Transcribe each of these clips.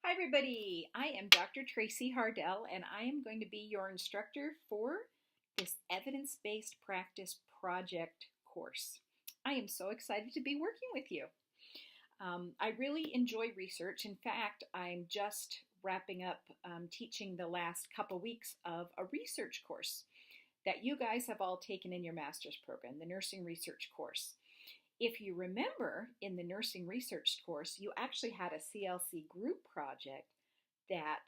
Hi everybody, I am Dr. Tracy Hardell and I am going to be your instructor for this evidence-based practice project course. I am so excited to be working with you. I really enjoy research. In fact, I'm just wrapping up teaching the last couple weeks of a research course that you guys have all taken in your master's program, the nursing research course. If you remember, in the nursing research course, you actually had a CLC group project that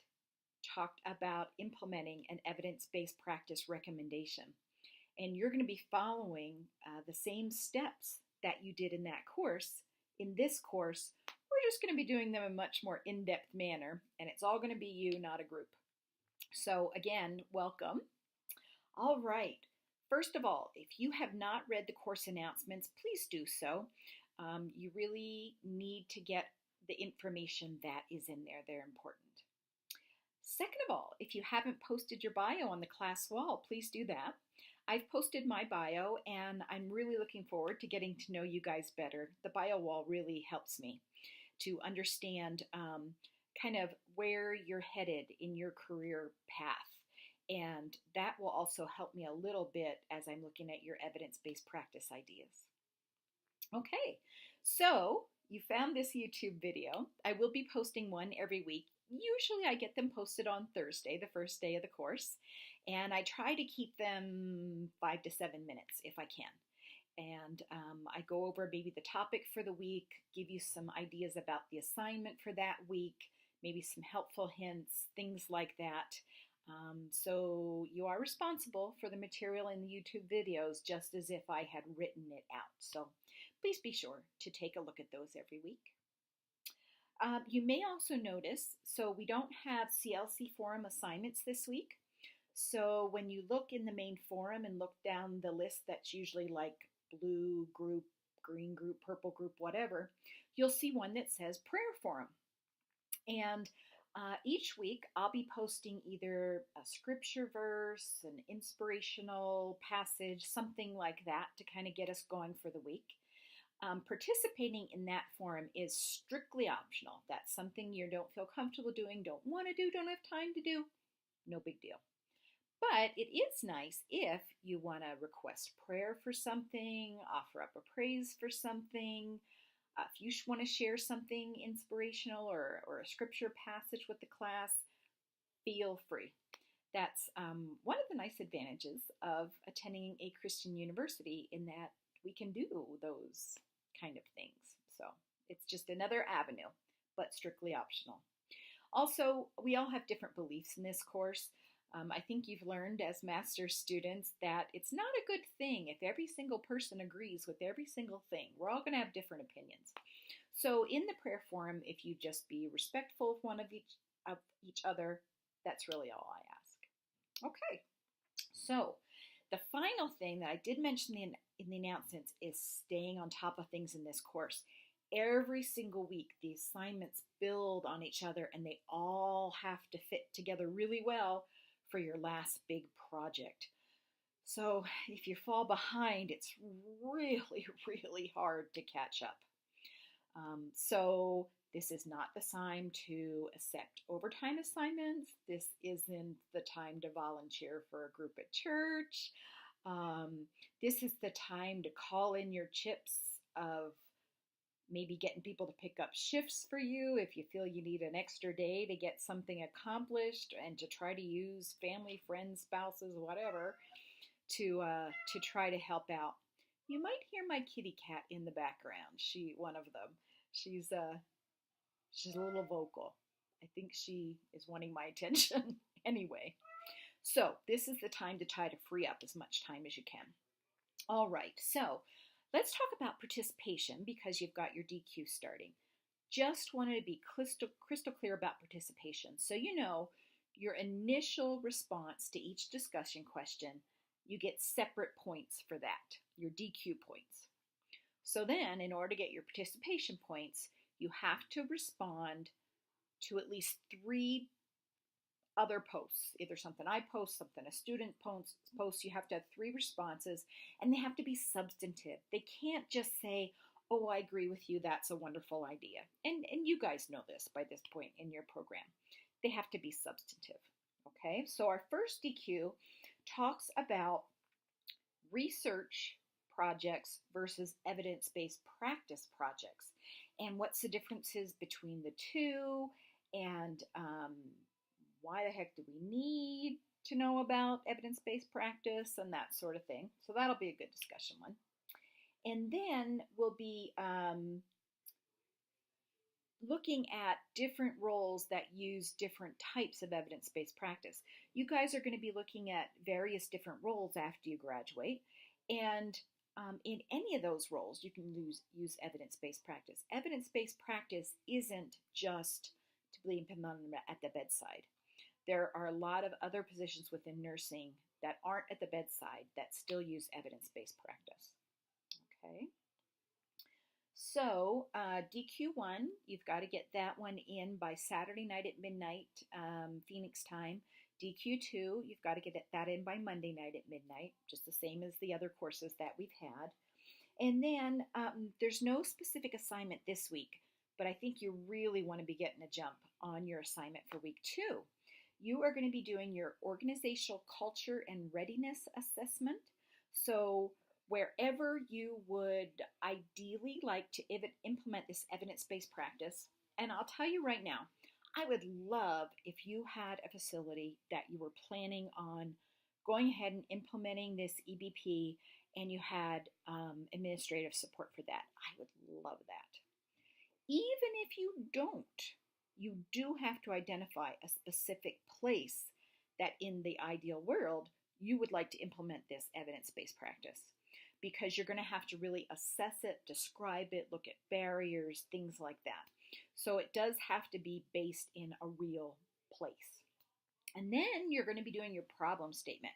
talked about implementing an evidence-based practice recommendation. And you're going to be following the same steps that you did in that course. In this course, we're just going to be doing them in a much more in-depth manner, and it's all going to be you, not a group. So again, welcome. All right. First of all, if you have not read the course announcements, please do so. You really need to get the information that is in there. They're important. Second of all, if you haven't posted your bio on the class wall, please do that. I've posted my bio and I'm really looking forward to getting to know you guys better. The bio wall really helps me to understand kind of where you're headed in your career path. And that will also help me a little bit as I'm looking at your evidence-based practice ideas. Okay, so you found this YouTube video. I will be posting one every week. Usually I get them posted on Thursday, the first day of the course, and I try to keep them 5 to 7 minutes if I can. And I go over maybe the topic for the week, give you some ideas about the assignment for that week, maybe some helpful hints, things like that. So you are responsible for the material in the YouTube videos just as if I had written it out. So please be sure to take a look at those every week. You may also notice, so we don't have CLC forum assignments this week. So when you look in the main forum and look down the list that's usually like blue group, green group, purple group, whatever, you'll see one that says prayer forum. And each week I'll be posting either a scripture verse, an inspirational passage, something like that to kind of get us going for the week. Participating in that forum is strictly optional. That's something you don't feel comfortable doing, don't want to do, don't have time to do. No big deal. But it is nice if you want to request prayer for something, offer up a praise for something. If you want to share something inspirational or a scripture passage with the class, feel free. That's one of the nice advantages of attending a Christian university, in that we can do those kind of things. So it's just another avenue, but strictly optional. Also, we all have different beliefs in this course. I think you've learned as master's students that it's not a good thing if every single person agrees with every single thing. We're all going to have different opinions. So in the prayer forum, if you just be respectful of one of each other, that's really all I ask. Okay, so the final thing that I did mention in the announcements is staying on top of things in this course. Every single week, the assignments build on each other and they all have to fit together really well for your last big project. So if you fall behind, it's really, really hard to catch up. So this is not the time to accept overtime assignments. This isn't the time to volunteer for a group at church. This is the time to call in your chips of maybe getting people to pick up shifts for you if you feel you need an extra day to get something accomplished, and to try to use family, friends, spouses, whatever, to try to help out. You might hear my kitty cat in the background. One of them. She's a little vocal. I think she is wanting my attention. Anyway, so this is the time to try to free up as much time as you can. All right, so let's talk about participation because you've got your DQ starting. Just wanted to be crystal clear about participation. So you know your initial response to each discussion question, you get separate points for that, your DQ points. So then, in order to get your participation points, you have to respond to at least 3 other posts, either something I post, something a student posts. You have to have 3 responses, and they have to be substantive. They can't just say, Oh, I agree with you. That's a wonderful idea. And you guys know this by this point in your program. They have to be substantive. Okay, so our first DQ talks about research projects versus evidence-based practice projects and what's the differences between the two and why the heck do we need to know about evidence-based practice and that sort of thing. So that'll be a good discussion one. And then we'll be looking at different roles that use different types of evidence-based practice. You guys are going to be looking at various different roles after you graduate, and in any of those roles, you can use evidence-based practice. Evidence-based practice isn't just to be implemented at the bedside. There are a lot of other positions within nursing that aren't at the bedside that still use evidence-based practice. Okay. So DQ1, you've got to get that one in by Saturday night at midnight, Phoenix time. DQ2, you've got to get that in by Monday night at midnight, just the same as the other courses that we've had. And then there's no specific assignment this week, but I think you really want to be getting a jump on your assignment for week 2. You are going to be doing your organizational culture and readiness assessment. So wherever you would ideally like to implement this evidence-based practice, and I'll tell you right now, I would love if you had a facility that you were planning on going ahead and implementing this EBP and you had administrative support for that. I would love that. Even if you don't, you do have to identify a specific place that in the ideal world you would like to implement this evidence-based practice, because you're going to have to really assess it, describe it, look at barriers, things like that. So it does have to be based in a real place. And then you're going to be doing your problem statement.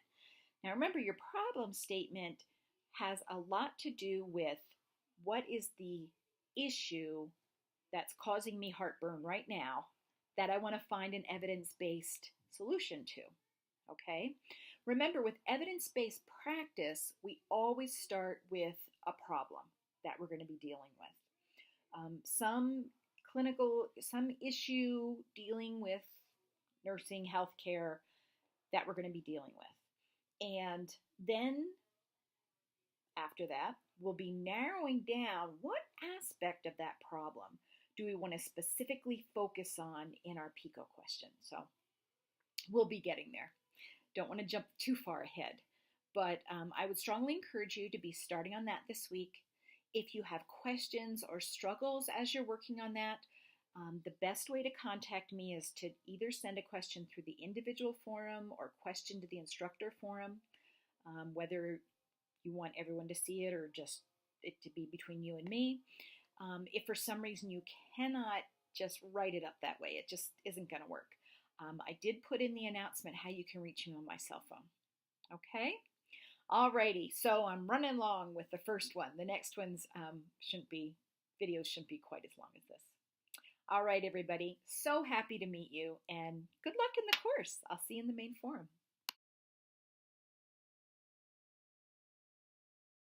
Now remember, your problem statement has a lot to do with what is the issue that's causing me heartburn right now that I want to find an evidence-based solution to. Okay? Remember, with evidence-based practice, we always start with a problem that we're going to be dealing with. Some issue dealing with nursing, healthcare that we're going to be dealing with. And then after that, we'll be narrowing down what aspect of that problem do we want to specifically focus on in our PICO question. So we'll be getting there. Don't want to jump too far ahead, but I would strongly encourage you to be starting on that this week. If you have questions or struggles as you're working on that, the best way to contact me is to either send a question through the individual forum or question to the instructor forum, whether you want everyone to see it or just it to be between you and me. If for some reason you cannot just write it up that way, it just isn't going to work. I did put in the announcement how you can reach me on my cell phone. Okay? Alrighty, so I'm running along with the first one. The next ones videos shouldn't be quite as long as this. All right, everybody, so happy to meet you, and good luck in the course. I'll see you in the main forum.